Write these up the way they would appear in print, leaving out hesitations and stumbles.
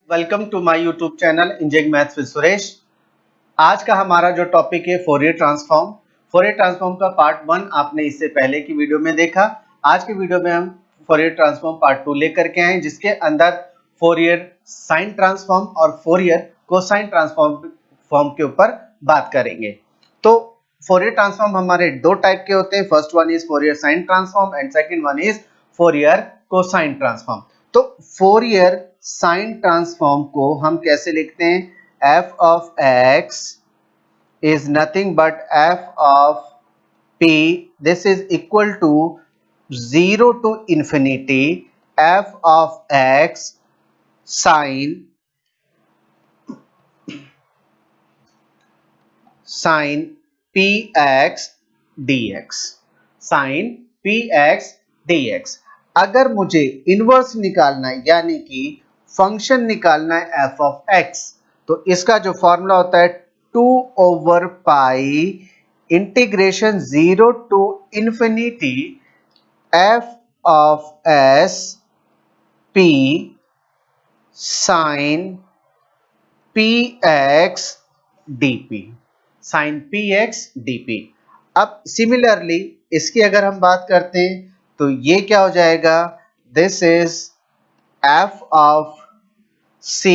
Welcome to my YouTube channel engineering maths with Suresh. आज का हमारा जो टॉपिक है फोरियर ट्रांसफॉर्म। फोरियर ट्रांसफॉर्म का पार्ट 1 आपने इससे पहले की वीडियो में देखा। आज की वीडियो में हम फोरियर ट्रांसफॉर्म पार्ट 2 लेकर के आए, जिसके अंदर फोरियर साइन ट्रांसफॉर्म और फोरियर कोसाइन ट्रांसफॉर्म के ऊपर बात करेंगे। तो फोरियर ट्रांसफॉर्म हमारे दो टाइप के होते हैं। First one is Fourier sine transform and second one is Fourier cosine transform. तो फोरियर साइन ट्रांसफॉर्म को हम कैसे लिखते हैं? f of x is nothing but f of p. This is equal to 0 to infinity f of x sin px dx, sin px dx। अगर मुझे inverse निकालना है यानी कि फंक्शन निकालना है f of x, तो इसका जो फॉर्मूला होता है 2 over pi integration 0 to infinity f of s p sin px dp, sin px dp। अब सिमिलरली इसकी अगर हम बात करते हैं तो ये क्या हो जाएगा? This is f of c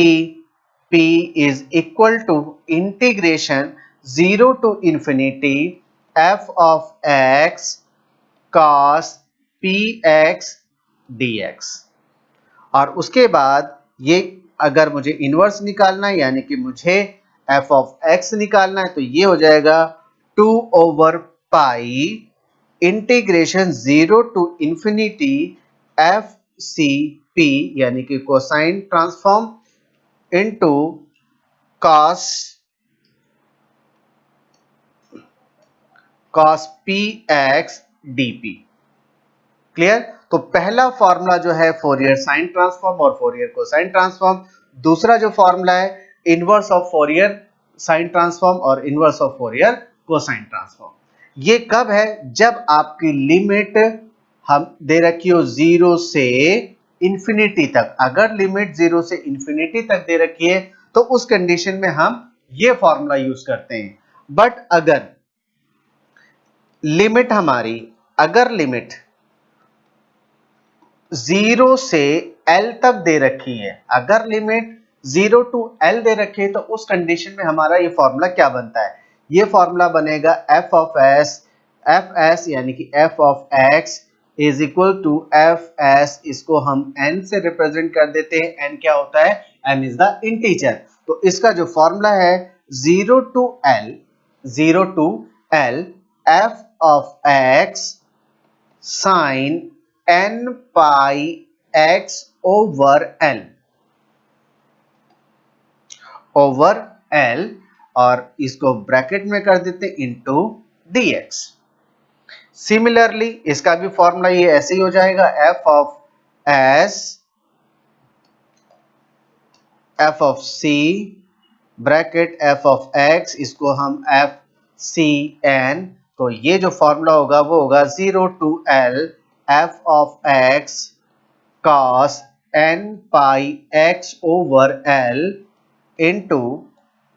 p is equal to integration 0 to infinity f of x cos px dx। और उसके बाद ये अगर मुझे इनवर्स निकालना है यानी कि मुझे f of x निकालना है, तो ये हो जाएगा 2 over pi integration 0 to infinity f c p यानी कि cosine transform into cos px dp। Clear? तो पहला फॉर्मूला जो है फोरियर साइन ट्रांसफॉर्म और फोरियर कोसाइन ट्रांसफॉर्म। दूसरा जो फॉर्मूला है inverse of Fourier sine transform और inverse of Fourier cosine transform. ये कब है? जब आपकी लिमिट हम दे रखी हो 0 से इंफिनिटी तक। अगर लिमिट 0 से इंफिनिटी तक दे रखी है तो उस कंडीशन में हम ये फॉर्मूला यूज करते हैं। बट अगर लिमिट हमारी, अगर लिमिट 0 से L तक दे रखी है, अगर लिमिट 0 to L दे रखी है, तो उस कंडीशन में हमारा ये फॉर्मूला क्या बनता है? ये फॉर्मूला बनेगा f of s, fs यानी कि f of x is equal to f s. इसको हम n से रिप्रेजेंट कर देते हैं। n क्या होता है? n is the integer. तो इसका जो फॉर्मूला है 0 to L f of x sin n pi x over L और इसको ब्रैकेट में कर देते हैं इंटू dx। सिमिलरली इसका भी फॉर्मूला ये ऐसे ही हो जाएगा f of s f of c bracket f of x, इसको हम f c n। तो ये जो फॉर्मूला होगा वो होगा 0 to L f of x cos n pi x over L into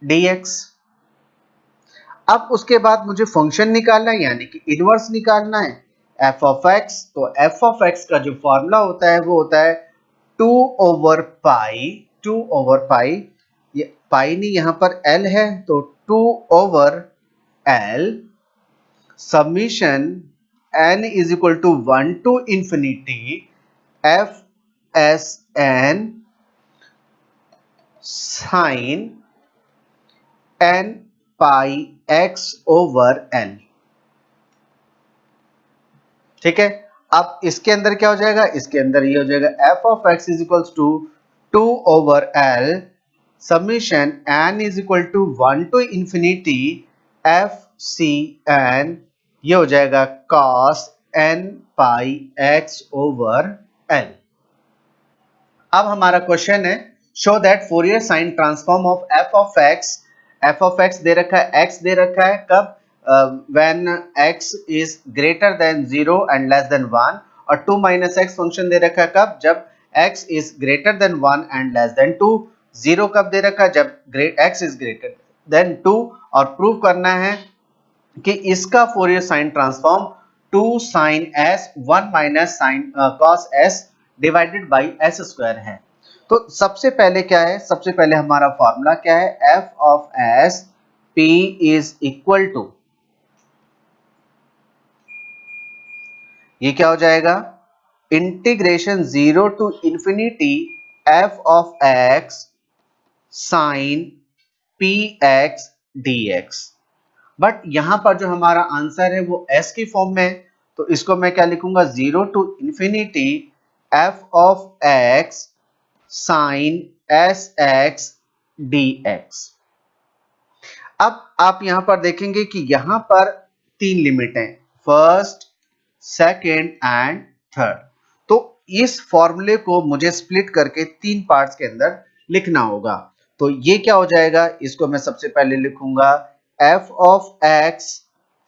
dx। अब उसके बाद मुझे फंक्शन निकालना है यानी कि इनवर्स निकालना है f of x। तो f of x का जो फॉर्मूला होता है वो होता है 2 over पाई, ये पाई नहीं, यहाँ पर L है तो 2 over L summation n is equal to 1 to infinity f s n sin n pi x over L। ठीक है? अब इसके अंदर क्या हो जाएगा? इसके अंदर ये हो जाएगा f of x is equal to 2 over L summation n is equal to 1 to infinity f c n, ये हो जाएगा cos n pi x over L। अब हमारा क्वेश्चन है show that Fourier sine transform of f of x दे रखा है, x दे रखा है, कब? when x is greater than 0 and less than 1, और 2 minus x फंक्शन दे रखा है कब? जब x is greater than 1 and less than 2, zero कब दे रखा है, जब x इज ग्रेटर देन 2, और प्रूव करना है कि इसका Fourier sine transform 2 sine s 1 minus sine cos s divided by s square है। तो सबसे पहले क्या है, सबसे पहले हमारा फॉर्मूला क्या है, f of s p is equal to, ये क्या हो जाएगा, integration 0 to infinity f of x sine px dx। But यहां पर जो हमारा आंसर है वो s की फॉर्म में है, तो इसको मैं क्या लिखूंगा, 0 to infinity f of x sine sx dx। अब आप यहां पर देखेंगे कि यहां पर तीन लिमिट हैं, फर्स्ट, सेकेंड एंड थर्ड। तो इस फॉर्मूले को मुझे स्प्लिट करके तीन पार्ट्स के अंदर लिखना होगा। तो ये क्या हो जाएगा, इसको मैं सबसे पहले लिखूंगा f of x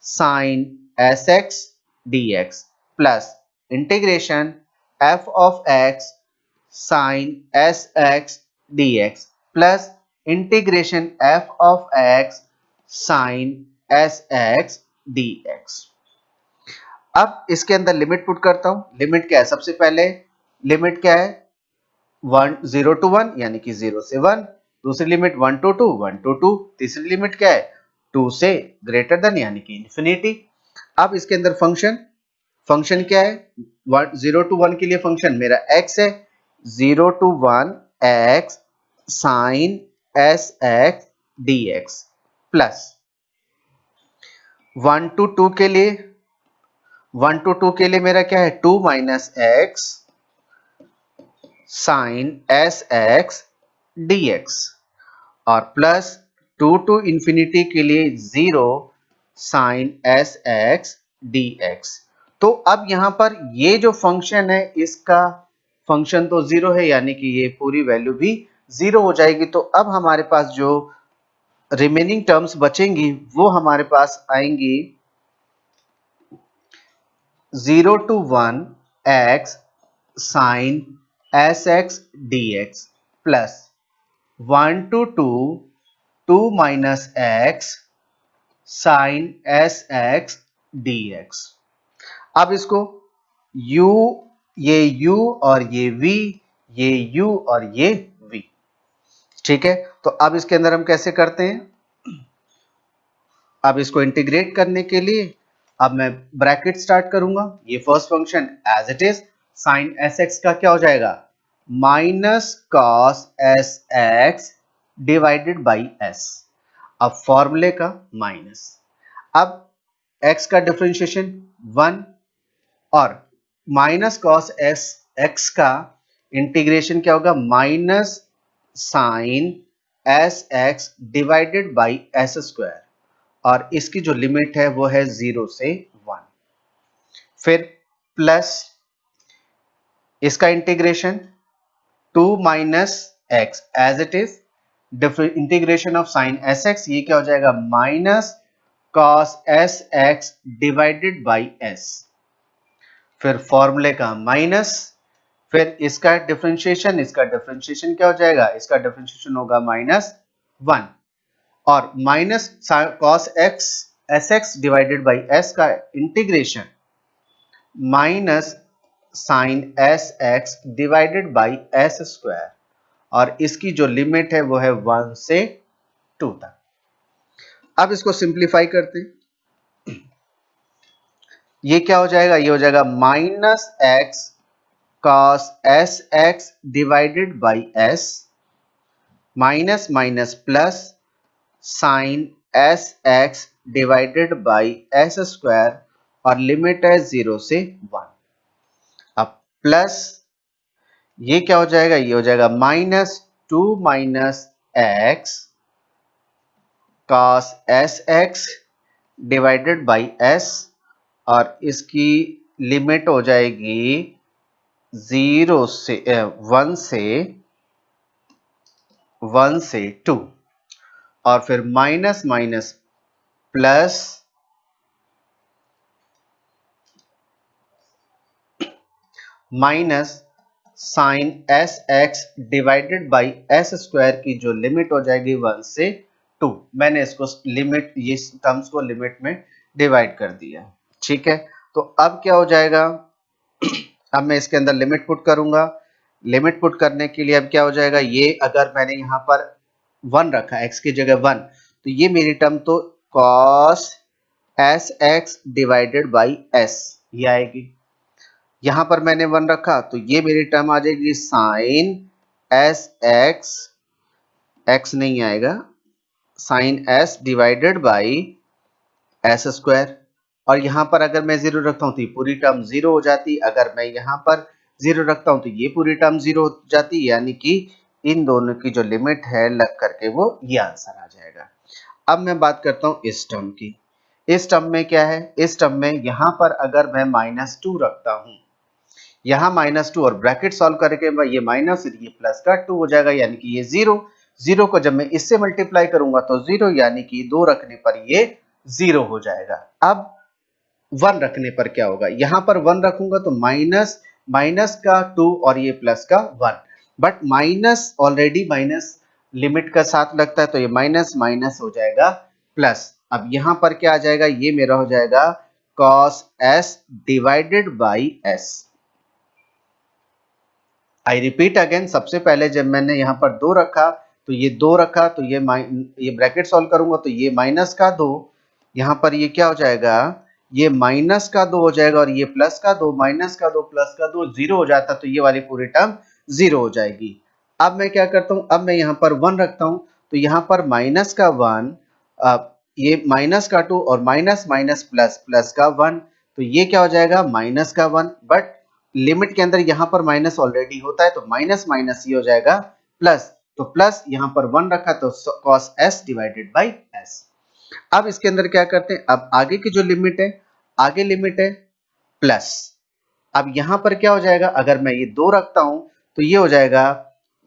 sine sx dx plus integration f of x sine sx dx plus integration f of x sine sx dx। अब इसके अंदर लिमिट पुट करता हूं, लिमिट क्या है, सबसे पहले लिमिट क्या है, 0 टू 1 यानी कि 0 से 1, दूसरी लिमिट 1 टू 2, 1 टू 2, तीसरी लिमिट क्या है, 2 से ग्रेटर देन यानी कि इंफिनिटी। अब इसके अंदर फंक्शन, फंक्शन क्या है, 0 टू 1 के लिए फंक्शन मेरा x है, 0 to 1 x sine sx dx plus 1 to 2 के लिए, 1 टू 2 के लिए मेरा क्या है, 2 minus x sine s x dx और प्लस 2 टू इंफिनिटी के लिए 0 साइन एस एक्स dx। तो अब यहां पर ये जो फंक्शन है इसका फंक्शन तो 0 है, यानी कि ये पूरी वैल्यू भी 0 हो जाएगी। तो अब हमारे पास जो रिमेनिंग टर्म्स बचेंगी वो हमारे पास आएंगी 0 to 1 x sin sx dx plus 1 to 2 2 minus x sin sx dx। अब इसको u, ये u और ये v, ये u और ये v, ठीक है। तो अब इसके अंदर हम कैसे करते हैं, अब इसको इंटीग्रेट करने के लिए अब मैं ब्रैकेट स्टार्ट करूंगा, ये first function as it is, sine s x का क्या हो जाएगा, minus cos s x divided by s, अब फॉर्मूले का माइनस, अब x का डिफरेंशिएशन 1 और माइनस कॉस एस एक्स का इंटीग्रेशन क्या होगा, minus sine s x divided by s square, और इसकी जो लिमिट है वो है 0 से 1, फिर प्लस इसका integration 2 minus x as it is, integration of sine s x, ये क्या हो जाएगा, minus cos s x divided by s, फिर फॉर्मूले का माइनस, फिर इसका डिफरेंशिएशन, इसका डिफरेंशिएशन क्या हो जाएगा, इसका डिफरेंशिएशन होगा -1 और minus cos x s x divided by s का integration minus sine s x divided by s square, और इसकी जो लिमिट है वो है 1 से 2 तक। अब इसको सिंप्लीफाई करते हैं, ये क्या हो जाएगा, ये हो जाएगा minus X cos s x divided by S minus minus plus sign s x divided by s square, और लिमिट है 0 से 1। अब प्लस ये क्या हो जाएगा, ये हो जाएगा -2 minus X cos s x divided by S, और इसकी लिमिट हो जाएगी 0 से 1 से 2, और फिर minus minus plus minus sine s x divided by s square की जो लिमिट हो जाएगी 1 से 2। मैंने इसको लिमिट, ये टर्म्स को लिमिट में डिवाइड कर दिया। ठीक है, तो अब क्या हो जाएगा, अब मैं इसके अंदर लिमिट पुट करूंगा। लिमिट पुट करने के लिए अब क्या हो जाएगा, ये अगर मैंने यहाँ पर 1 रखा, x की जगह 1, तो ये मेरी टर्म तो cos S x divided by S ये आएगी। यहां पर मैंने 1 रखा तो ये मेरी टर्म आ जाएगी साइन एस एक्स, एक्स नहीं आएगा, sine s divided by s square. और यहां पर अगर मैं 0 रखता हूं तो ये पूरी टर्म 0 हो जाती। अगर मैं यहां पर 0 रखता हूं तो ये पूरी टर्म 0 हो जाती, यानी कि इन दोनों की जो लिमिट है लग करके वो ये आंसर आ जाएगा। अब मैं बात करता हूं इस टर्म की। इस टर्म में क्या है, इस टर्म में यहां पर अगर मैं -2 रखता हूं, यहाँ -2 और ब्रैकेट सॉल्व करके मैं ये माइनस ये प्लस का 2 हो जाएगा, यानी कि ये 0। 0 को जब मैं इससे मल्टीप्लाई करूंगा तो 0, यानी कि 2 रखने पर ये 0 हो जाएगा। अब 1 रखने पर क्या होगा, यहां पर 1 रखूंगा तो माइनस माइनस का 2 और ये प्लस का 1, but minus already minus limit का साथ लगता है तो ये माइनस माइनस हो जाएगा प्लस। अब यहां पर क्या आ जाएगा, ये मेरा हो जाएगा cos s divided by s। I repeat again, सबसे पहले जब मैंने यहाँ पर 2 रखा तो ये 2 रखा तो ये ब्रैकेट सॉल्व करूंगा तो ये माइनस का 2, यहाँ पर ये क्या हो जाएगा, ये माइनस का 2 हो जाएगा और ये प्लस का 2, माइनस का 2 प्लस का 2 0 हो जाता, तो ये वाली पूरी टर्म 0 हो जाएगी। अब मैं क्या करता हूँ, अब मैं यहाँ पर 1 रखता हूँ तो यहाँ पर माइनस का 1, ये माइनस का 2 और माइनस माइनस प्लस प्लस का 1, तो ये क्या हो जाएगा माइनस का 1, बट लिमिट के अंदर यहां पर माइनस ऑलरेडी होता है तो माइनस माइनस ये हो जाएगा प्लस, तो प्लस यहां पर 1 रखा तो cos s divided by s। अब इसके अंदर क्या करते हैं, अब आगे की जो लिमिट है, आगे लिमिट है प्लस। अब यहां पर क्या हो जाएगा, अगर मैं ये 2 रखता हूं तो ये हो जाएगा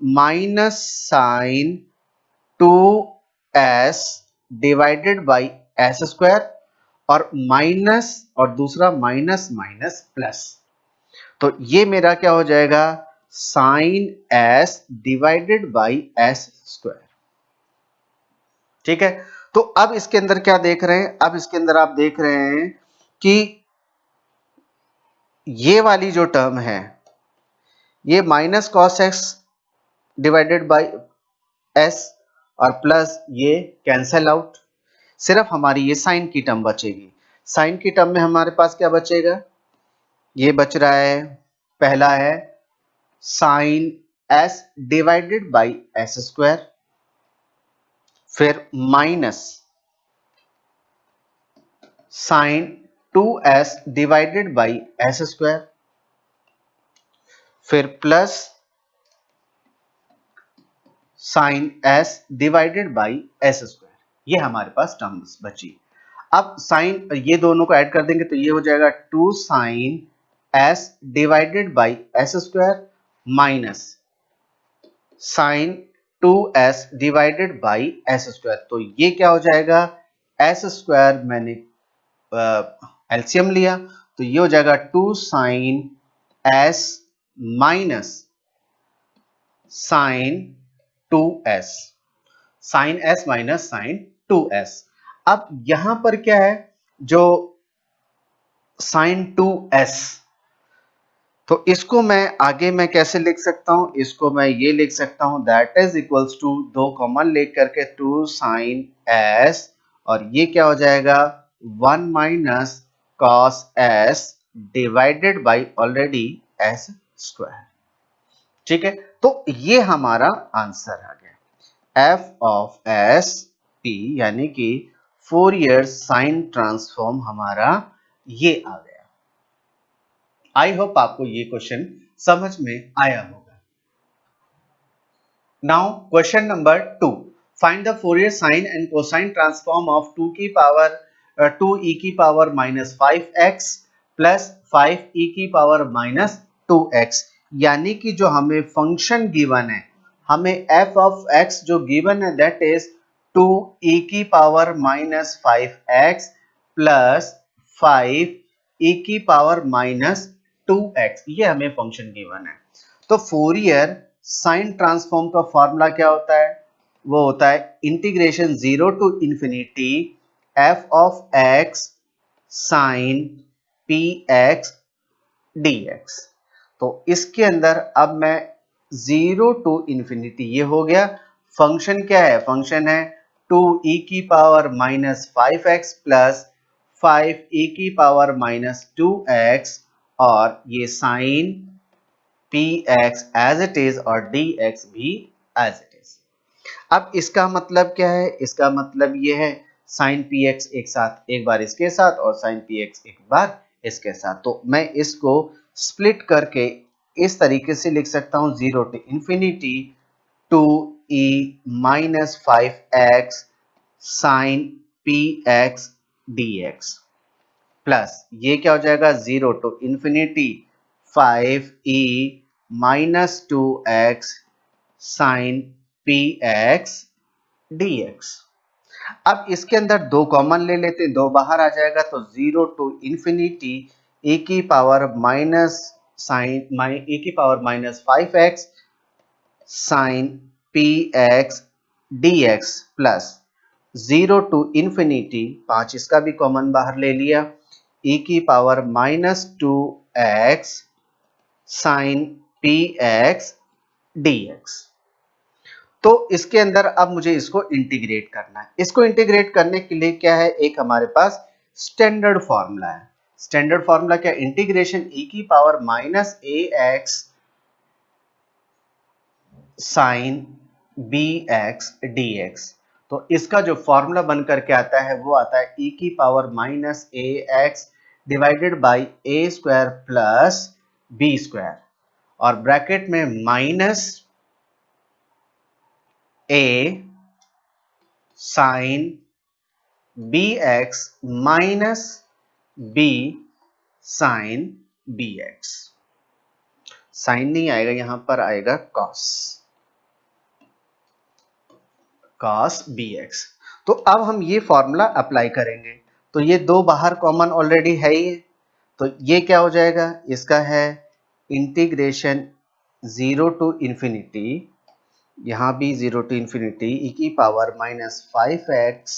minus sine 2s divided by s square, और माइनस और दूसरा माइनस माइनस प्लस, तो ये मेरा क्या हो जाएगा sine s divided by s square. ठीक है, तो अब इसके अंदर क्या देख रहे हैं, अब इसके अंदर आप देख रहे हैं कि ये वाली जो टर्म है ये minus cos x divided by s और प्लस ये कैंसल आउट, सिर्फ हमारी ये साइन की टर्म बचेगी। साइन की टर्म में हमारे पास क्या बचेगा, ये बच रहा है, पहला है sine s divided by s square, फिर minus sine 2s divided by s square, फिर plus sine s divided by s square. ये हमारे पास टर्म्स बची। अब साइन ये दोनों को ऐड कर देंगे तो ये हो जाएगा 2 sine s divided by s square minus sine 2s divided by s square, तो ये क्या हो जाएगा s स्क्वायर, मैंने एलसीएम लिया तो ये हो जाएगा 2 sine s minus sine 2s, sine s minus sine 2s। अब यहां पर क्या है, जो साइन 2s, तो इसको मैं आगे मैं कैसे लिख सकता हूं, इसको मैं ये लिख सकता हूं दैट इज इक्वल्स टू, दो कॉमन लेकर करके 2 साइन s, और ये क्या हो जाएगा 1 minus cos s divided by already s square. ठीक है, तो ये हमारा आंसर आ गया, f ऑफ s p यानी कि फोरियर साइन ट्रांसफॉर्म हमारा ये आ गया। आई होप आपको ये क्वेश्चन समझ में आया होगा। Now question number 2, find the Fourier sine and cosine transform of 2 की पावर 2 e की पावर माइनस 5x प्लस 5 e की पावर माइनस 2x, यानी कि जो हमें फंक्शन गिवन है, हमें f ऑफ x जो गिवन है दैट इज 2 e की पावर माइनस 5x प्लस 5 e की पावर माइनस 2x, ये हमें फंक्शन गिवन है। तो फोरियर साइन ट्रांसफॉर्म का फॉर्मूला क्या होता है? वो होता है integration 0 to infinity f of x sine P x dx। तो इसके अंदर अब मैं 0 टू इंफिनिटी, ये हो गया। फंक्शन क्या है? फंक्शन है 2e की power minus 5x plus 5e की पावर माइनस 2x, और ये sine px as it is और dx भी एज इट इज। अब इसका मतलब क्या है? इसका मतलब ये है साइन px एक साथ, एक बार इसके साथ, और साइन px एक बार इसके साथ। तो मैं इसको स्प्लिट करके इस तरीके से लिख सकता हूं, 0 to infinity 2e minus 5x sine px dx plus ये क्या हो जाएगा? 0 to infinity 5e minus 2x sine px dx। अब इसके अंदर दो कॉमन ले लेते हैं, दो बाहर आ जाएगा, तो 0 टू इंफिनिटी e की पावर माइनस साइन e की power minus 5x sine px dx plus 0 to infinity 5 इसका भी कॉमन बाहर ले लिया, e की power minus 2x sine px dx। तो इसके अंदर अब मुझे इसको इंटीग्रेट करना है। इसको इंटीग्रेट करने के लिए क्या है? एक हमारे पास स्टैंडर्ड फॉर्मूला है। स्टैंडर्ड फॉर्मूला क्या? इंटीग्रेशन e की power minus ax sine bx dx। तो इसका जो फॉर्मूला बन करके आता है वो आता है e की power minus ax divided by a square plus b square, और ब्रैकेट में minus a sine bx minus b sine bx। Sine नहीं आएगा, यहां पर आएगा cos bx। तो अब हम ये फॉर्मूला अप्लाई करेंगे, तो ये दो बाहर कॉमन ऑलरेडी है ही, तो ये क्या हो जाएगा? इसका है इंटीग्रेशन 0 टू इंफिनिटी, यहां भी 0 टू इंफिनिटी e की power minus 5x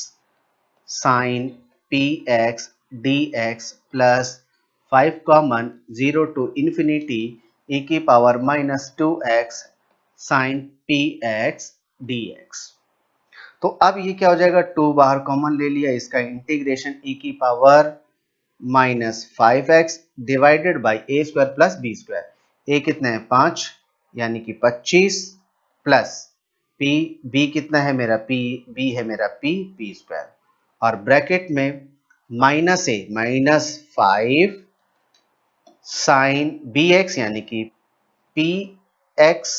sine px dx plus 5 common 0 to infinity e की power minus 2x sine px dx। तो अब ये क्या हो जाएगा? 2 बाहर कॉमन ले लिया, इसका इंटीग्रेशन e की power minus 5x divided by a square plus b square. A कितना है? 5 यानी कि 25 प्लस p, b कितना है मेरा? p, b है मेरा p स्क्वायर, और ब्रैकेट में माइनस ए माइनस 5 साइन bx यानी कि px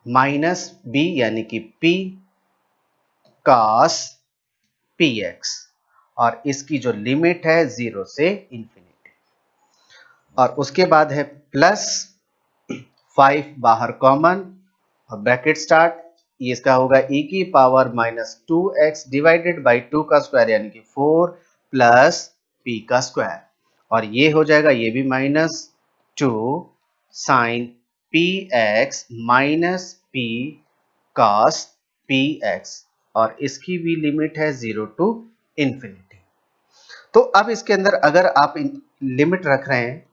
माइनस b यानी कि p cos px, और इसकी जो लिमिट है 0 से इंफिनिटी, और उसके बाद है प्लस 5 बाहर कॉमन और ब्रैकेट स्टार्ट, ये इसका होगा e की power minus 2x divided by 2 का स्क्वायर यानी कि 4 प्लस p का स्क्वायर, और ये हो जाएगा, ये भी minus 2 sine px minus p cos px, और इसकी भी लिमिट है 0 टू इंफिनिटी। तो अब इसके अंदर अगर आप लिमिट रख रहे हैं,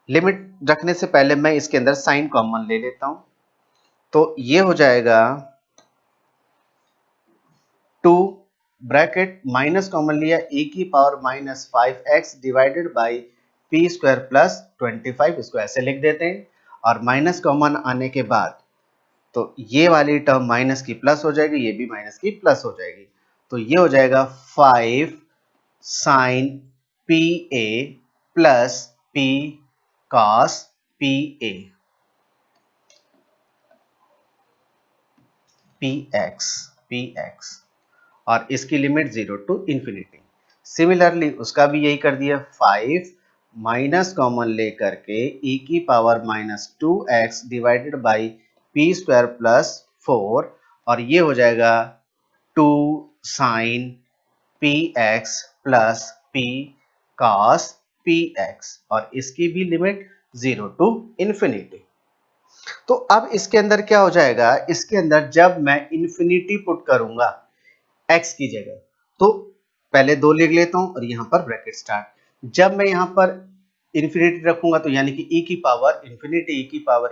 लिमिट रखने से पहले मैं इसके अंदर साइन कॉमन ले लेता हूं, तो ये हो जाएगा 2 ब्रैकेट माइनस कॉमन लिया e की power minus 5x divided by P square plus 25, इसको ऐसे लिख देते हैं, और माइनस कॉमन आने के बाद तो ये वाली टर्म माइनस की प्लस हो जाएगी, ये भी माइनस की प्लस हो जाएगी, तो ये हो जाएगा 5 sine P A plus P cos P A P X, और इसकी लिमिट 0 टू इंफिनिटी। सिमिलरली उसका भी यही कर दिया, 5 माइनस कॉमन लेकर के e की power minus 2x divided by P square plus 4, और ये हो जाएगा 2 sine P X plus P cos P X, और इसकी भी लिमिट 0 टू इन्फिनिटी। तो अब इसके अंदर क्या हो जाएगा, इसके अंदर जब मैं इन्फिनिटी पुट करूंगा x की जगह, तो पहले 2 लिख लेता हूं और यहां पर ब्रैकेट स्टार्ट। जब मैं यहां पर इन्फिनिटी रखूंगा तो यानी कि e की पावर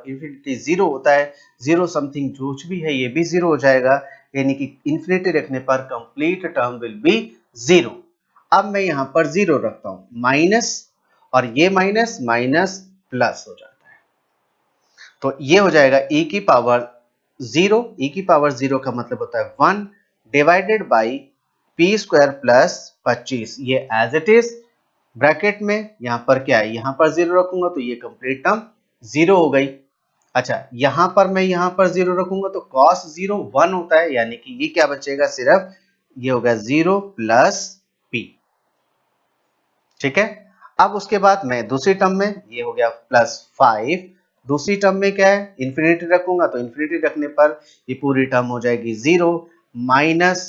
इन्फिनिटी 0 होता है, 0 समथिंग जो भी है ये भी 0 हो जाएगा, यानी कि इन्फिनिटी रखने पर कंप्लीट टर्म विल बी 0। अब मैं यहां पर 0 रखता हूं, माइनस, और ये माइनस माइनस प्लस हो जाता है, तो ये हो जाएगा e की पावर 0, e की पावर 0 का मतलब होता है 1 divided by P square plus 25, ये एज इट इज ब्रैकेट में। यहां पर क्या है, यहां पर 0 रखूंगा तो ये कंप्लीट टर्म 0 हो गई। अच्छा, यहां पर मैं यहां पर 0 रखूंगा तो cos 0 1 होता है, यानी कि ये क्या बचेगा, सिर्फ ये होगा 0 प्लस p। ठीक है, अब उसके बाद मैं दूसरी टर्म में, ये हो गया प्लस 5, दूसरी टर्म में क्या है, इन्फिनिटी रखूंगा तो इन्फिनिटी रखने पर ये पूरी टर्म हो जाएगी 0 माइनस,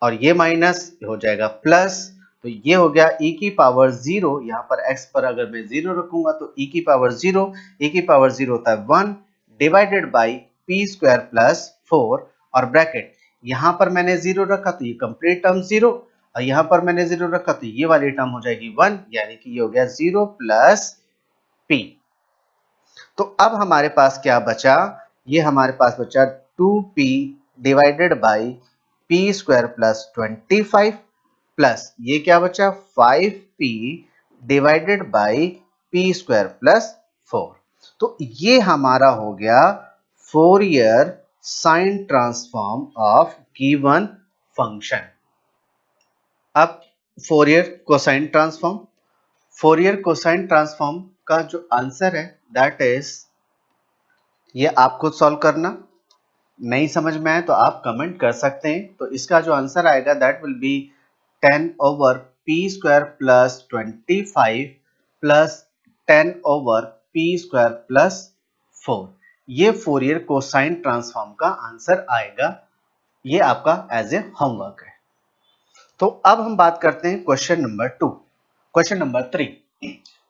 और ये माइनस हो जाएगा प्लस, तो ये हो गया e की पावर 0। यहाँ पर x पर अगर मैं 0 रखूंगा तो e की पावर 0, e की पावर 0 होता है 1 divided by P square plus 4, और ब्रैकेट, यहाँ पर मैंने 0 रखा तो ये कंप्लीट टर्म 0, और यहाँ पर मैंने 0 रखा तो ये वाली टर्म हो जाएगी 1, यानी कि ये हो गया 0 प्लस p। तो अब हमारे पास क्या बचा, ये हमारे पास बचा 2p divided by P square plus 25 plus ये क्या बचा 5p divided by P square plus 4। तो ये हमारा हो गया Fourier sine transform of given function. अब फोरियर कोसाइन ट्रांसफॉर्म का जो आंसर है दैट इज, ये आप खुद सॉल्व करना, नहीं समझ में आए तो आप कमेंट कर सकते हैं। तो इसका जो आंसर आएगा that will B 10 over P square plus 25 plus 10 over P square plus 4, ये फोरियर कोसाइन ट्रांसफॉर्म का आंसर आएगा। ये आपका एज ए होमवर्क है। तो अब हम बात करते हैं question number 2। Question number 3,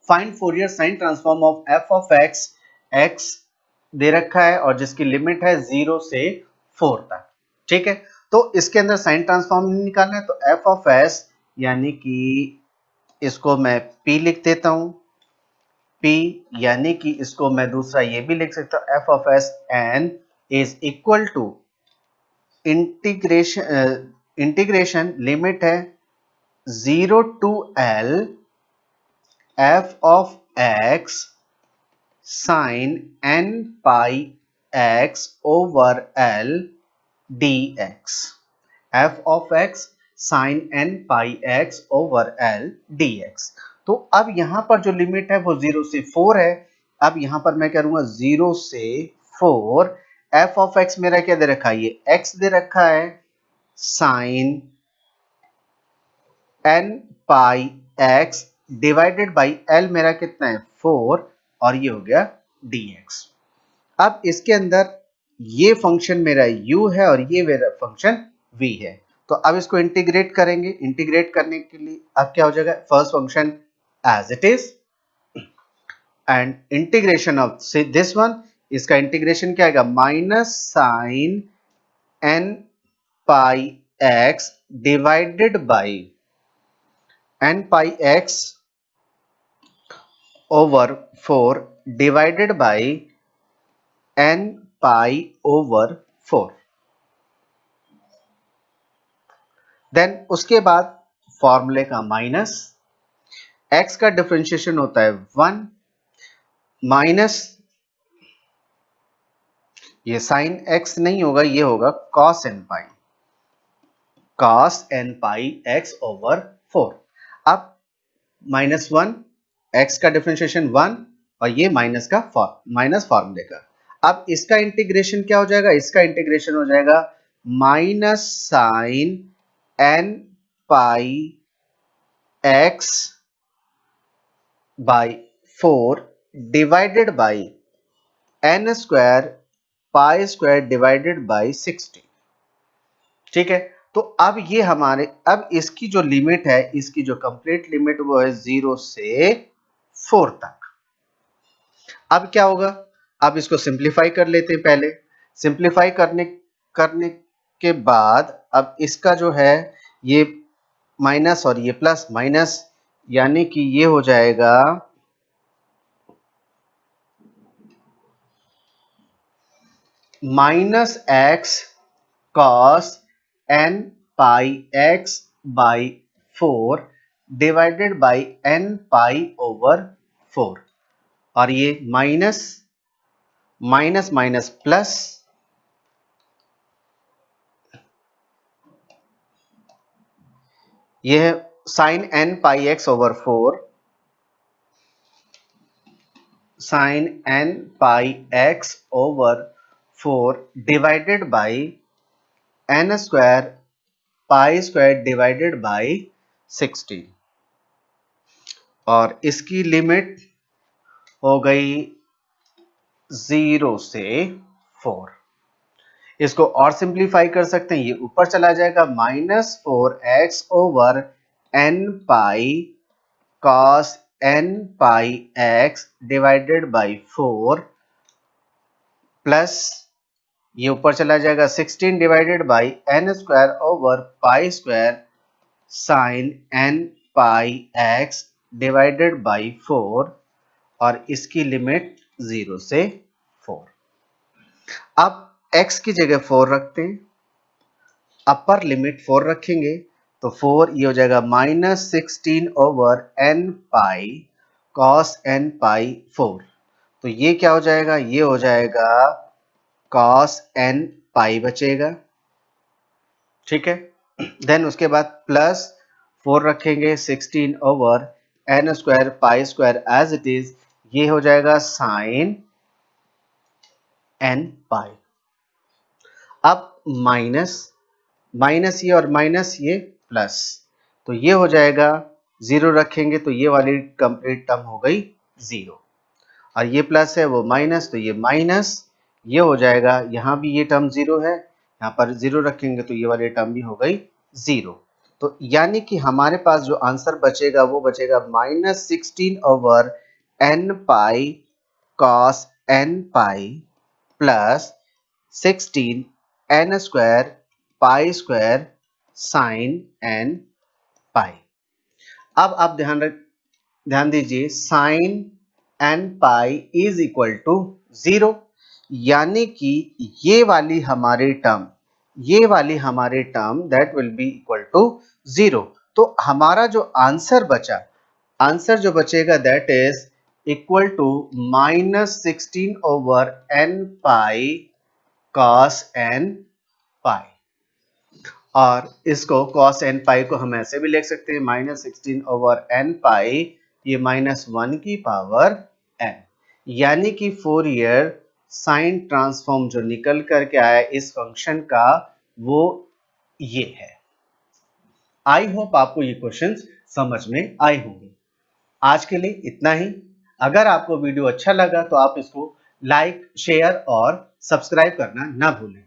find Fourier sine transform of f of x, x दे रखा है और जिसकी लिमिट है 0 से 4 तक। ठीक है, तो इसके अंदर साइन ट्रांसफॉर्म निकालना है, तो एफ ऑफ एस, यानी कि इसको मैं p लिख देता हूं, p, यानी कि इसको मैं दूसरा ये भी लिख सकता हूं, F of S N is equal to integration limit है 0 to l F of x sine n pi x over l dx, f of x sine n pi x over l dx। तो अब यहां पर जो limit है वो 0 से 4 है। अब यहां पर मैं करूंगा 0 से 4, f of x मेरा क्या दे रखा है, ये x दे रखा है, sine n pi x divided by l मेरा कितना है 4, और ये हो गया dx। अब इसके अंदर ये फंक्शन मेरा u है और ये मेरा फंक्शन v है, तो अब इसको इंटीग्रेट करेंगे। इंटीग्रेट करने के लिए अब क्या हो जाएगा, first function as it is and integration of से दिस वन, इसका इंटीग्रेशन क्या आएगा, minus sine n pi x divided by n pi x over 4 divided by n pi over 4। Then उसके बाद फॉर्मूले का माइनस, x का डिफरेंशिएशन होता है 1 माइनस, ये साइन x नहीं होगा, ये होगा cos n pi x over 4। अब माइनस 1, x का डिफरेंशिएशन 1 और ये माइनस फॉर्मूले का। अब इसका इंटीग्रेशन क्या हो जाएगा, इसका इंटीग्रेशन हो जाएगा minus sine n pi x by 4 divided by n square pi square divided by 60। ठीक है, तो अब ये हमारे, अब इसकी जो लिमिट है, इसकी जो कंप्लीट लिमिट वो है 0 से 4 तक। अब क्या होगा, अब इसको सिंप्लीफाई कर लेते हैं। पहले सिंप्लीफाई करने करने के बाद अब इसका जो है ये माइनस और ये प्लस माइनस, यानी कि ये हो जाएगा minus X cos N pi X by 4 divided by N pi over 4। और ये माइनस माइनस माइनस प्लस, ये है sine N pi X over 4, sine N pi X over 4 divided by N square pi square divided by 16। और इसकी limit हो गई 0 से 4। इसको और सिंप्लीफाई कर सकते हैं, ये ऊपर चला जाएगा -4x over n pi cos n pi x divided by 4 plus ये ऊपर चला जाएगा 16 divided by n square over pi square sine n pi x divided by 4 और इसकी लिमिट 0 से 4। अब x की जगह 4 रखते हैं, अपर लिमिट 4 रखेंगे तो 4 ये हो जाएगा -16 over n pi cos n पाई 4। तो ये क्या हो जाएगा, ये हो जाएगा cos n पाई बचेगा, ठीक है। देन उसके बाद प्लस 4 रखेंगे 16 over n square pi square as it is, ये हो जाएगा साइन n पाई। अब माइनस माइनस ये और माइनस ये प्लस, तो ये हो जाएगा 0 रखेंगे तो ये वाली कंप्लीट टर्म हो गई 0, और ये प्लस है वो माइनस, तो ये माइनस, ये हो जाएगा यहाँ भी ये टर्म 0 है, यहाँ पर 0 रखेंगे तो ये वाली टर्म भी हो गई 0। तो यानी कि हमारे पास जो आंसर बचेगा वो बचेगा -16 over n pi cos n pi plus 16 n square pi square sine n pi. अब आप ध्यान दीजिए, sine n pi is equal to 0, यानी कि ये वाली हमारी term that will be equal to 0। तो हमारा जो आंसर बचेगा that is equal to -16 over n pi cos n pi. और इसको cos n पाई को हम ऐसे भी लिख सकते हैं -16 ओवर n पाई, ये -1 की पावर n, यानी कि फोरियर साइन ट्रांसफॉर्म जो निकल करके आया इस फंक्शन का वो ये है। आई होप आपको ये क्वेश्चंस समझ में आए होंगे। आज के लिए इतना ही। अगर आपको वीडियो अच्छा लगा तो आप इसको लाइक, शेयर और सब्सक्राइब करना ना भूलें।